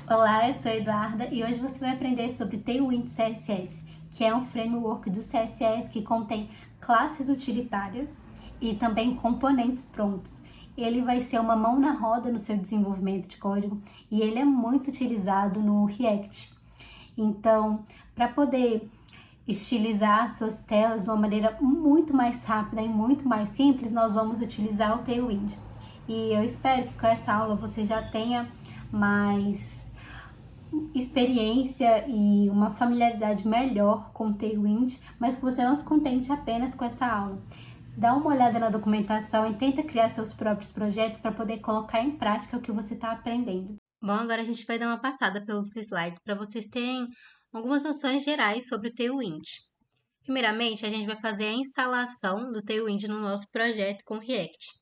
Olá, eu sou a Eduarda e hoje você vai aprender sobre Tailwind CSS, que é um framework do CSS que contém classes utilitárias e também componentes prontos. Ele vai ser uma mão na roda no seu desenvolvimento de código e ele é muito utilizado no React. Então, para poder estilizar suas telas de uma maneira muito mais rápida e muito mais simples, nós vamos utilizar o Tailwind. E eu espero que com essa aula você já tenha mais experiência e uma familiaridade melhor com o Tailwind, mas que você não se contente apenas com essa aula. Dá uma olhada na documentação e tenta criar seus próprios projetos para poder colocar em prática o que você está aprendendo. Bom, agora a gente vai dar uma passada pelos slides para vocês terem algumas noções gerais sobre o Tailwind. Primeiramente, a gente vai fazer a instalação do Tailwind no nosso projeto com React.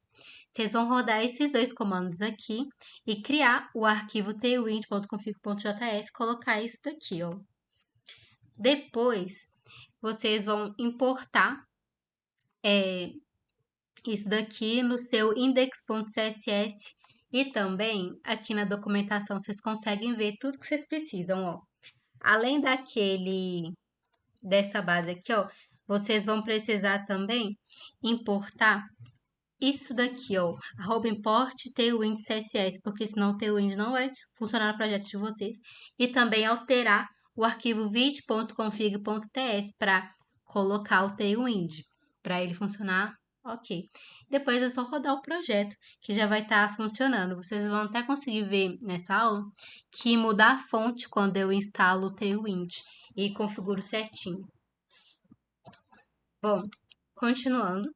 Vocês vão rodar esses dois comandos aqui e criar o arquivo tailwind.config.js, colocar isso daqui, ó. Depois, vocês vão importar isso daqui no seu index.css e também aqui na documentação vocês conseguem ver tudo que vocês precisam, ó. Além dessa base aqui, ó, vocês vão precisar também importar isso daqui, ó, @import tailwind css, porque senão o tailwind não vai funcionar no projeto de vocês. E também alterar o arquivo vid.config.ts para colocar o tailwind, para ele funcionar ok. Depois é só rodar o projeto, que já vai estar funcionando. Vocês vão até conseguir ver nessa aula que mudar a fonte quando eu instalo o Tailwind e configuro certinho. Bom, continuando.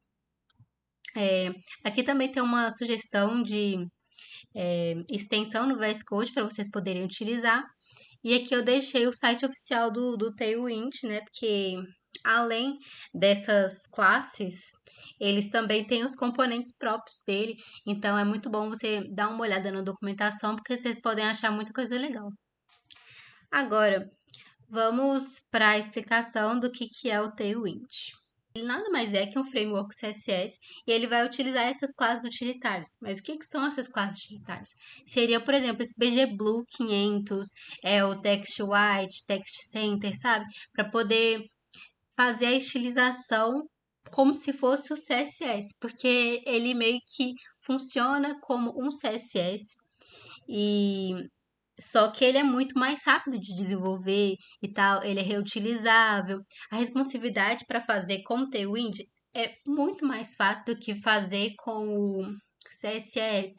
Aqui também tem uma sugestão de extensão no VS Code para vocês poderem utilizar. E aqui eu deixei o site oficial do Tailwind, né? Porque além dessas classes, eles também têm os componentes próprios dele. Então é muito bom você dar uma olhada na documentação, porque vocês podem achar muita coisa legal. Agora, vamos para a explicação do que é o Tailwind. Ele nada mais é que um framework CSS e ele vai utilizar essas classes utilitárias. Mas o que são essas classes utilitárias? Seria, por exemplo, esse BGBlue 500, o Text White, Text Center, sabe? Para poder fazer a estilização como se fosse o CSS, porque ele meio que funciona como um CSS e só que ele é muito mais rápido de desenvolver e tal, ele é reutilizável. A responsividade para fazer com o Tailwind é muito mais fácil do que fazer com o CSS.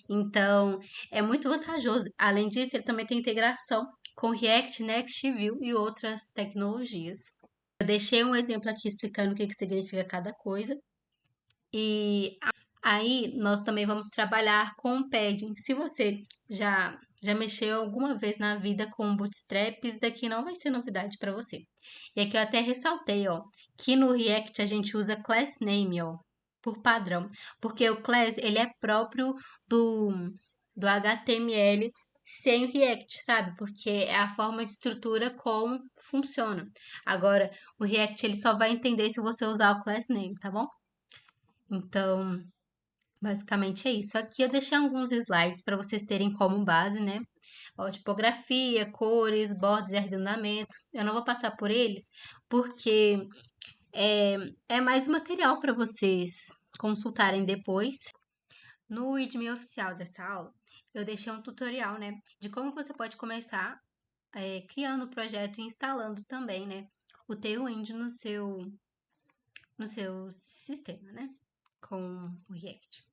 Então, é muito vantajoso. Além disso, ele também tem integração com React, Next, Vue e outras tecnologias. Eu deixei um exemplo aqui explicando o que significa cada coisa. E aí nós também vamos trabalhar com o padding. Se você já mexeu alguma vez na vida com Bootstrap, isso daqui não vai ser novidade para você. E aqui eu até ressaltei, ó, que no React a gente usa class name, ó, por padrão, porque o class ele é próprio do HTML sem o React, sabe? Porque é a forma de estrutura como funciona. Agora, o React ele só vai entender se você usar o class name, tá bom? Então, basicamente é isso. Aqui eu deixei alguns slides para vocês terem como base, né? Ó, tipografia, cores, bordas e arredondamento. Eu não vou passar por eles porque é, é mais material para vocês consultarem depois. No README oficial dessa aula, eu deixei um tutorial, né, de como você pode começar criando o projeto e instalando também, né, o Tailwind no seu sistema, né, com o React.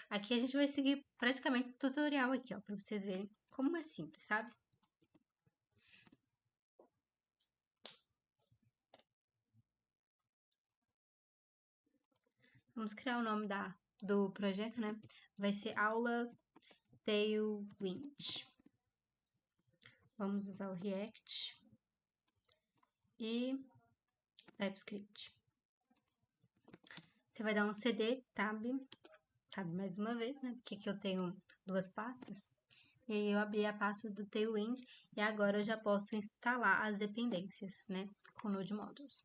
Aqui a gente vai seguir praticamente esse tutorial aqui, ó, para vocês verem como é simples, sabe? Vamos criar o nome do projeto, né? Vai ser aula Tailwind. Vamos usar o React e TypeScript. Você vai dar um CD, tab mais uma vez, né? Porque aqui eu tenho duas pastas. E aí eu abri a pasta do Tailwind e agora eu já posso instalar as dependências, né? Com Node Modules.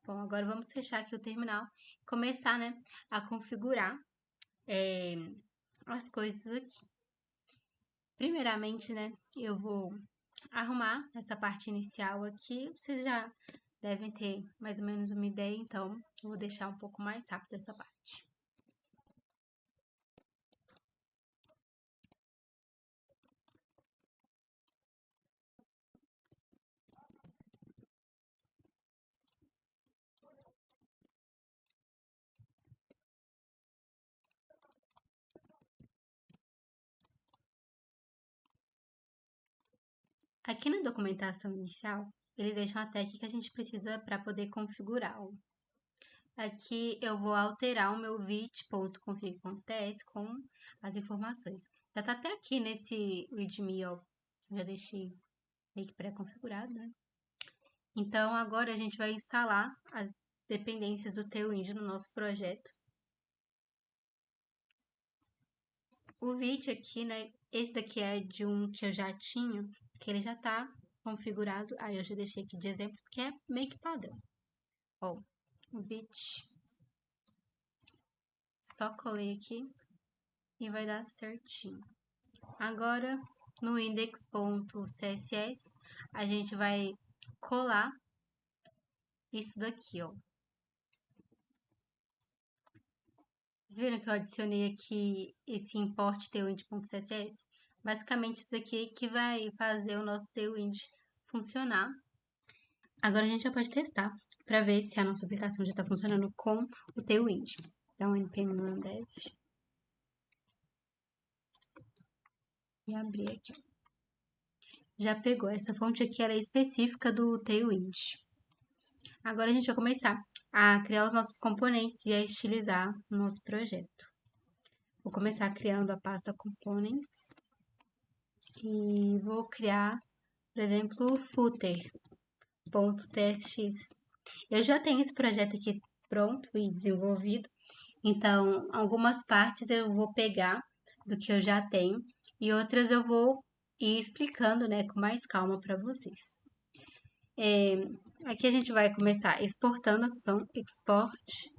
Bom, agora vamos fechar aqui o terminal e começar, né, a configurar as coisas aqui. Primeiramente, né, eu vou arrumar essa parte inicial aqui. Vocês já devem ter mais ou menos uma ideia, então eu vou deixar um pouco mais rápido essa parte. Aqui na documentação inicial, eles deixam a tag que a gente precisa para poder configurá-lo. Aqui eu vou alterar o meu vit.config.ts com as informações. Já tá até aqui nesse readme, ó. Já deixei meio que pré-configurado, né? Então, agora a gente vai instalar as dependências do Tailwind no nosso projeto. O Vite aqui, né? Esse daqui é de um que eu já tinha, que ele já tá configurado. Aí eu já deixei aqui de exemplo, porque é meio que padrão. Ó, o Vite. Só colei aqui e vai dar certinho. Agora, no index.css, a gente vai colar isso daqui, ó. Vocês viram que eu adicionei aqui esse import tailwind.css? Basicamente, isso daqui que vai fazer o nosso Tailwind funcionar. Agora a gente já pode testar para ver se a nossa aplicação já está funcionando com o Tailwind. Dá um npm run dev e abrir aqui. Já pegou. Essa fonte aqui ela é específica do Tailwind. Agora a gente vai começar a criar os nossos componentes e a estilizar o nosso projeto. Vou começar criando a pasta components e vou criar, por exemplo, footer.tsx. Eu já tenho esse projeto aqui pronto e desenvolvido, então algumas partes eu vou pegar do que eu já tenho e outras eu vou ir explicando, né, com mais calma para vocês. Aqui a gente vai começar exportando a função export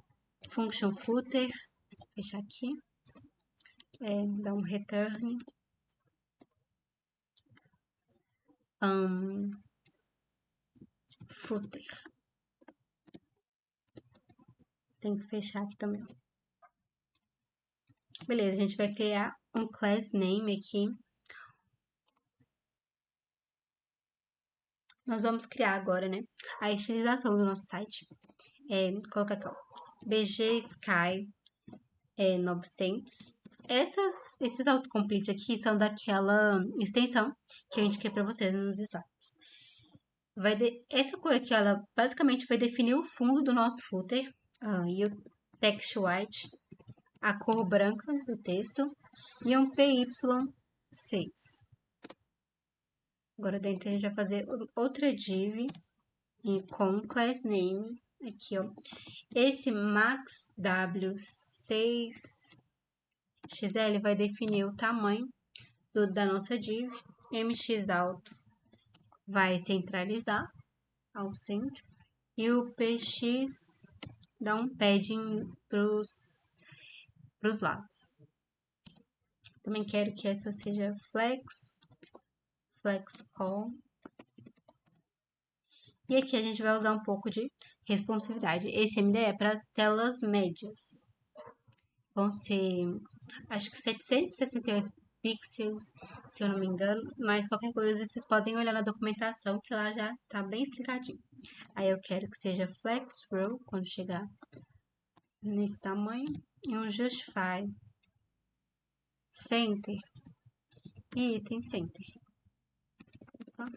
function footer, fechar aqui, dar um return, footer. Tem que fechar aqui também. Beleza, a gente vai criar um class name aqui. Nós vamos criar agora, né, a estilização do nosso site. Colocar aqui, ó, BG Sky 900. Esses autocomplete aqui são daquela extensão que eu indiquei para vocês nos slides. Essa cor aqui, ela basicamente vai definir o fundo do nosso footer e o text white, a cor branca do texto e um PY6. Agora dentro a gente vai fazer outra div com class name aqui, ó. Esse maxw6xl vai definir o tamanho da nossa div. mxalto vai centralizar ao centro. E o px dá um padding pros lados. Também quero que essa seja flex call. E aqui a gente vai usar um pouco de responsividade. Esse MD é para telas médias. Vão ser, acho que 768 pixels, se eu não me engano. Mas qualquer coisa vocês podem olhar na documentação, que lá já tá bem explicadinho. Aí eu quero que seja flex row, quando chegar nesse tamanho. E um justify center e item center. Opa.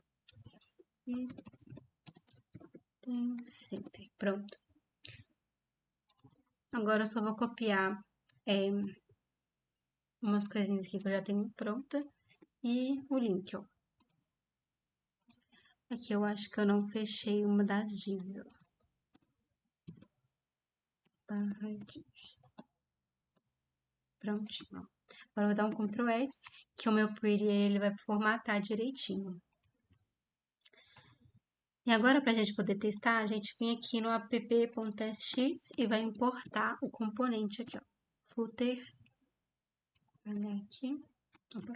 E tem center. Pronto. Agora eu só vou copiar umas coisinhas aqui que eu já tenho pronta e o link, ó. Aqui eu acho que eu não fechei uma das divs, ó. Prontinho, ó. Agora eu vou dar um Ctrl S, que o meu pretty ele vai formatar direitinho. E agora, para a gente poder testar, a gente vem aqui no app.tsx e vai importar o componente aqui, ó. Footer. Olha aqui. Opa.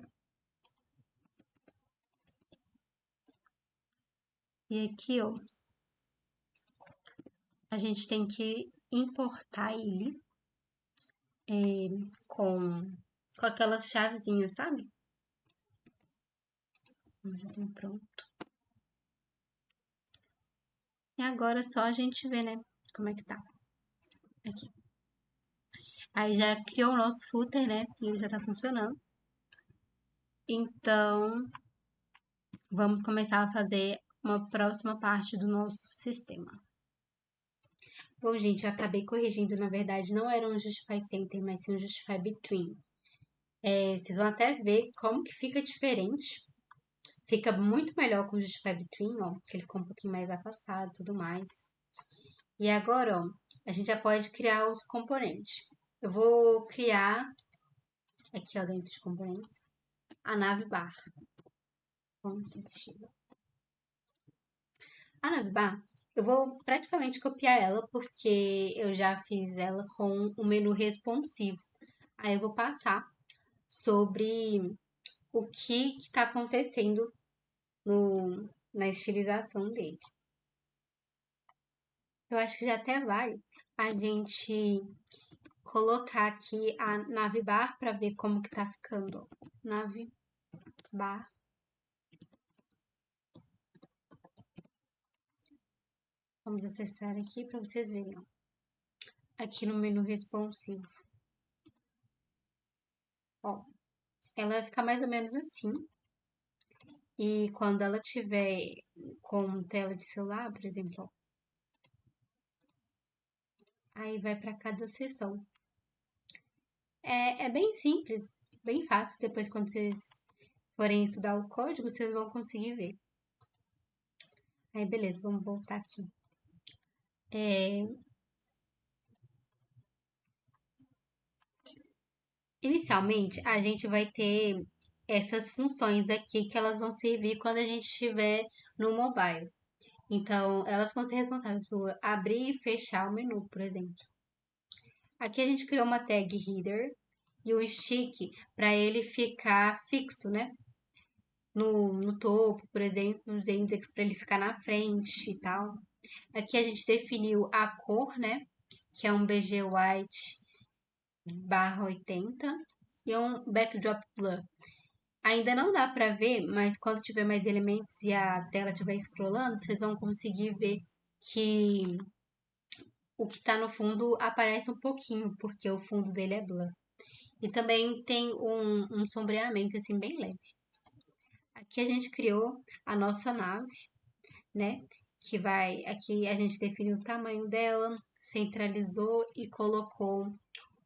E aqui, ó, a gente tem que importar ele com, com aquelas chavezinhas, sabe? Já tem pronto. E agora é só a gente ver, né, como é que tá. Aqui. Aí já criou o nosso footer, né? E ele já tá funcionando. Então, vamos começar a fazer uma próxima parte do nosso sistema. Bom, gente, eu acabei corrigindo, na verdade, não era um Justify Center, mas sim um Justify Between. Vocês vão até ver como que fica diferente. Fica muito melhor com o Justify Between, ó, que ele ficou um pouquinho mais afastado e tudo mais. E agora, ó, a gente já pode criar outro componente. Eu vou criar, aqui, ó, dentro de componentes, a nave bar. Vamos assistir. A nave bar, eu vou praticamente copiar ela, porque eu já fiz ela com o menu responsivo. Aí eu vou passar sobre o que está acontecendo na estilização dele. Eu acho que já até vale a gente colocar aqui a nave bar para ver como que tá ficando. Nave bar. Vamos acessar aqui para vocês verem. Ó. Aqui no menu responsivo. Ó, ela vai ficar mais ou menos assim. E quando ela tiver com tela de celular, por exemplo, ó, aí vai para cada seção. É bem simples, bem fácil. Depois, quando vocês forem estudar o código, vocês vão conseguir ver. Aí, beleza, vamos voltar aqui. Inicialmente, a gente vai ter essas funções aqui que elas vão servir quando a gente estiver no mobile. Então, elas vão ser responsáveis por abrir e fechar o menu, por exemplo. Aqui a gente criou uma tag header e um stick para ele ficar fixo, né? No topo, por exemplo, os index para ele ficar na frente e tal. Aqui a gente definiu a cor, né? Que é um BG White barra 80 e um backdrop blur. Ainda não dá para ver, mas quando tiver mais elementos e a tela estiver scrollando, vocês vão conseguir ver que o que está no fundo aparece um pouquinho, porque o fundo dele é blur. E também tem um sombreamento assim bem leve. Aqui a gente criou a nossa nave, né? Que vai, aqui a gente definiu o tamanho dela, centralizou e colocou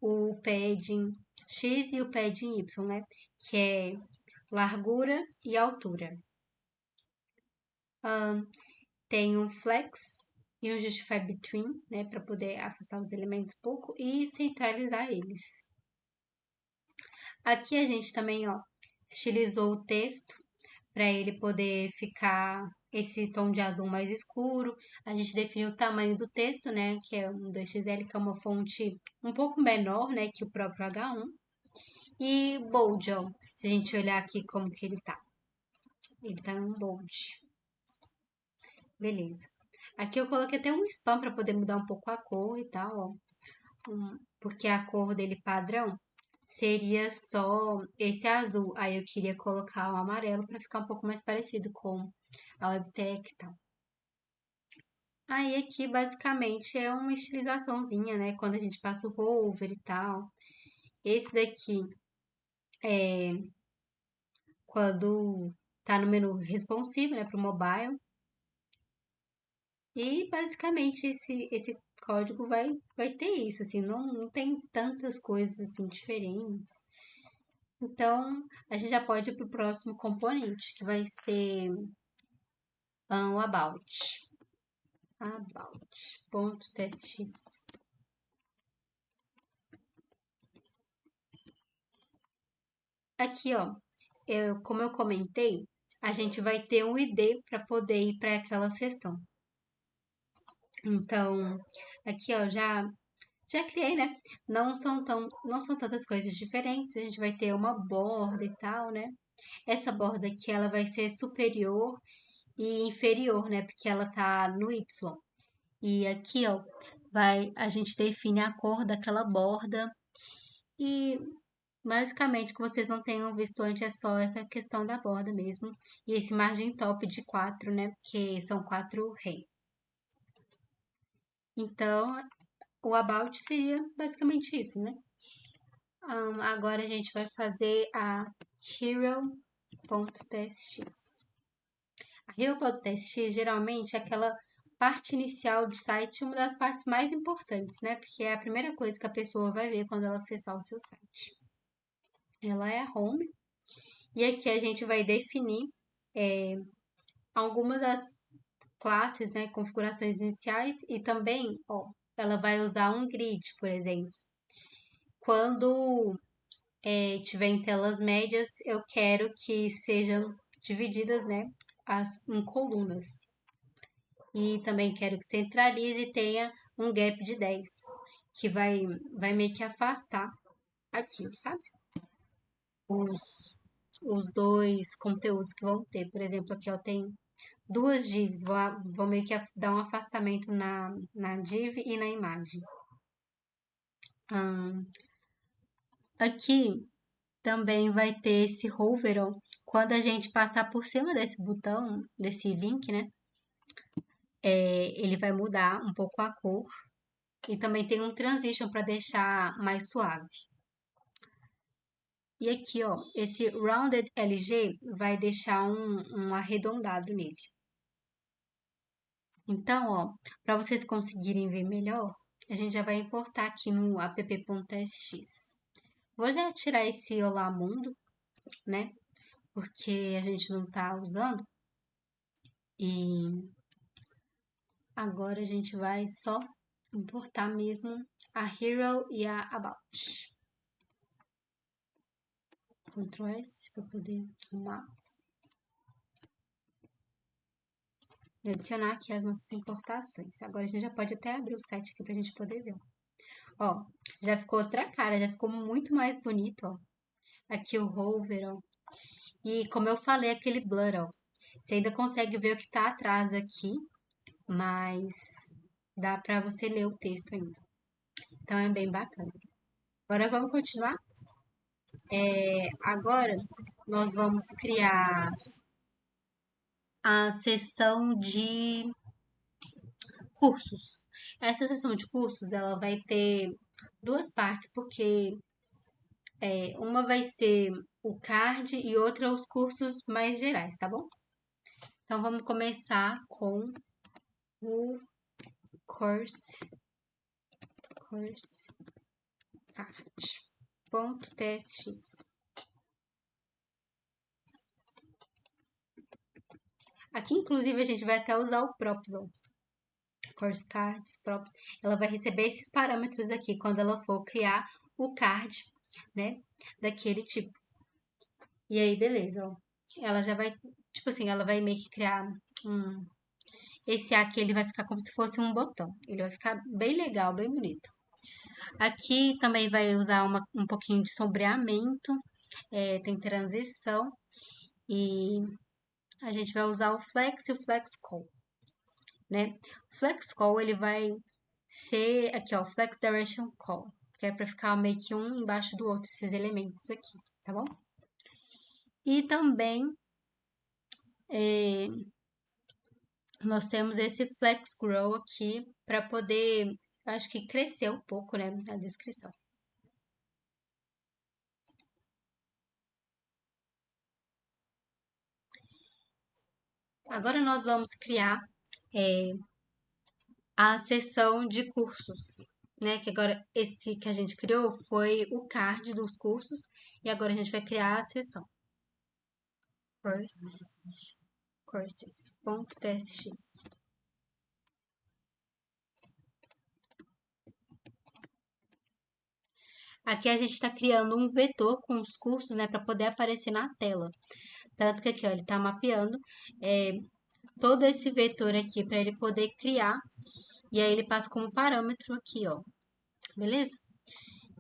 o padding X e o padding Y, né? Que é largura e altura. Tem um flex e um justify between, né? Para poder afastar os elementos um pouco e centralizar eles. Aqui a gente também, ó, estilizou o texto para ele poder ficar esse tom de azul mais escuro. A gente definiu o tamanho do texto, né, que é um 2XL, que é uma fonte um pouco menor, né, que o próprio H1. E bold, ó, se a gente olhar aqui como que ele tá. Ele tá num bold. Beleza. Aqui eu coloquei até um spam para poder mudar um pouco a cor e tal, ó. Porque a cor dele padrão seria só esse azul. Aí eu queria colocar o amarelo para ficar um pouco mais parecido com a Webtech e tal. Aí aqui basicamente é uma estilizaçãozinha, né? Quando a gente passa o rover e tal. Esse daqui é quando tá no menu responsivo, né, para o mobile. E basicamente esse código vai ter isso, assim, não tem tantas coisas assim diferentes. Então, a gente já pode ir para o próximo componente, que vai ser o about. About.testx. Aqui, ó, como eu comentei, a gente vai ter um ID para poder ir para aquela seção. Então, aqui, ó, já criei, né? Não são tantas coisas diferentes. A gente vai ter uma borda e tal, né? Essa borda aqui, ela vai ser superior e inferior, né? Porque ela tá no Y. E aqui, ó, a gente define a cor daquela borda e basicamente o que vocês não tenham visto antes é só essa questão da borda mesmo. E esse margem top de 4, né? Porque são 4 rei. Então, o about seria basicamente isso, né? Agora a gente vai fazer a hero.txt. A hero.txt geralmente é aquela parte inicial do site, uma das partes mais importantes, né? Porque é a primeira coisa que a pessoa vai ver quando ela acessar o seu site. Ela é a home. E aqui a gente vai definir algumas das classes, né? Configurações iniciais e também, ó, ela vai usar um grid, por exemplo. Quando tiver em telas médias, eu quero que sejam divididas, né, em colunas. E também quero que centralize e tenha um gap de 10, que vai meio que afastar aquilo, sabe? Os, os dois conteúdos que vão ter. Por exemplo, aqui ó, tem duas divs, vou meio que dar um afastamento na div e na imagem. Aqui também vai ter esse hover, ó. Quando a gente passar por cima desse botão, desse link, né? Ele vai mudar um pouco a cor. E também tem um transition para deixar mais suave. E aqui, ó, esse Rounded LG vai deixar um arredondado nele. Então, ó, para vocês conseguirem ver melhor, a gente já vai importar aqui no app.sx. Vou já tirar esse Olá Mundo, né? Porque a gente não tá usando. E agora a gente vai só importar mesmo a Hero e a About. Ctrl S para poder arrumar. E adicionar aqui as nossas importações. Agora a gente já pode até abrir o site aqui pra gente poder ver. Ó, já ficou outra cara, já ficou muito mais bonito, ó. Aqui o hover, ó. E como eu falei, aquele blur, ó. Você ainda consegue ver o que tá atrás aqui, mas dá pra você ler o texto ainda. Então é bem bacana. Agora vamos continuar? Agora nós vamos criar a seção de cursos. Essa seção de cursos, ela vai ter duas partes, porque uma vai ser o card e outra os cursos mais gerais, tá bom? Então vamos começar com o course card.txt. Aqui, inclusive, a gente vai até usar o props, ó. Course cards, props. Ela vai receber esses parâmetros aqui quando ela for criar o card, né? Daquele tipo. E aí, beleza, ó. Ela já vai, tipo assim, ela vai meio que criar um. Esse aqui, ele vai ficar como se fosse um botão. Ele vai ficar bem legal, bem bonito. Aqui também vai usar um pouquinho de sombreamento, tem transição. E a gente vai usar o Flex e o Flex Call, né? O Flex Call, ele vai ser aqui, ó, Flex Direction Call, que é para ficar meio que um embaixo do outro, esses elementos aqui, tá bom? E também nós temos esse Flex Grow aqui para poder, acho que crescer um pouco, né, a descrição. Agora nós vamos criar a seção de cursos, né? Que agora esse que a gente criou foi o card dos cursos e agora a gente vai criar a seção. Courses.txt. Aqui a gente está criando um vetor com os cursos, né, para poder aparecer na tela. Tanto que aqui, ó, ele está mapeando todo esse vetor aqui para ele poder criar. E aí ele passa como parâmetro aqui, ó. Beleza?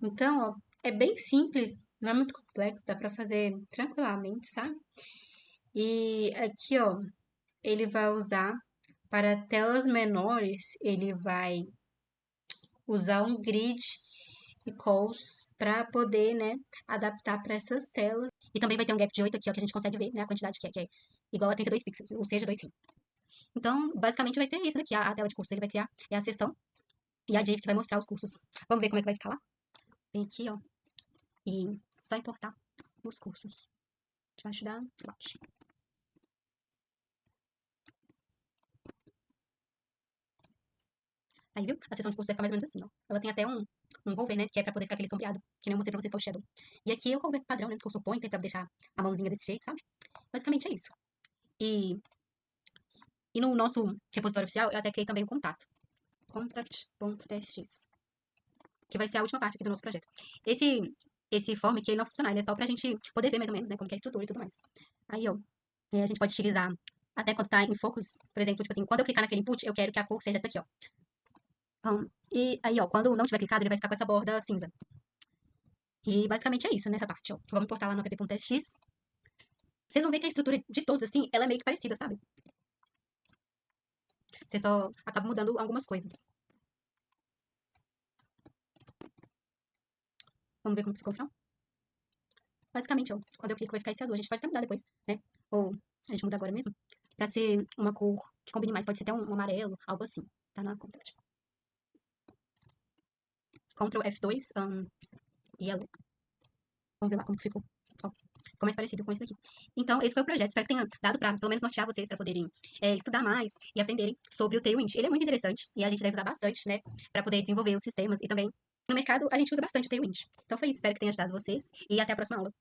Então, ó, é bem simples, não é muito complexo, dá para fazer tranquilamente, sabe? E aqui, ó, ele vai usar para telas menores, ele vai usar um grid e calls para poder, né, adaptar para essas telas. E também vai ter um gap de 8 aqui, ó, que a gente consegue ver, né, a quantidade que é igual a 32 pixels, ou seja, 2 sim. Então, basicamente vai ser isso daqui, a tela de cursos. Ele vai criar a seção e a div que vai mostrar os cursos. Vamos ver como é que vai ficar lá? Vem aqui, ó, e só importar os cursos. Debaixo da launch. Aí, viu? A seção de curso vai ficar mais ou menos assim, ó. Ela tem até um hover, né? Que é pra poder ficar aquele sombreado. Que nem eu mostrei pra vocês que é o Shadow. E aqui é o hover padrão, né? Que eu sou pointer pra deixar a mãozinha desse jeito, sabe? Basicamente é isso. E, e no nosso repositório oficial, eu até criei também o contato. Contact.txt. Que vai ser a última parte aqui do nosso projeto. Esse form aqui, ele não funciona. Ele é só pra gente poder ver mais ou menos, né? Como que é a estrutura e tudo mais. Aí, ó. A gente pode utilizar até quando tá em focus. Por exemplo, tipo assim, quando eu clicar naquele input, eu quero que a cor seja essa daqui, ó. E aí, ó, quando não tiver clicado, ele vai ficar com essa borda cinza. E basicamente é isso nessa parte, ó. Vamos importar lá no app.txt. Vocês vão ver que a estrutura de todos, assim, ela é meio que parecida, sabe? Você só acaba mudando algumas coisas. Vamos ver como ficou o final? Basicamente, ó, quando eu clico vai ficar esse azul. A gente pode até mudar depois, né? Ou a gente muda agora mesmo. Pra ser uma cor que combine mais. Pode ser até um amarelo, algo assim. Tá na conta. Ctrl F2, yellow. Vamos ver lá como que ficou. Ó, ficou mais parecido com esse daqui. Então, esse foi o projeto. Espero que tenha dado pra, pelo menos, nortear vocês pra poderem estudar mais e aprenderem sobre o Tailwind. Ele é muito interessante e a gente deve usar bastante, né? Pra poder desenvolver os sistemas e também no mercado a gente usa bastante o Tailwind. Então foi isso. Espero que tenha ajudado vocês e até a próxima aula.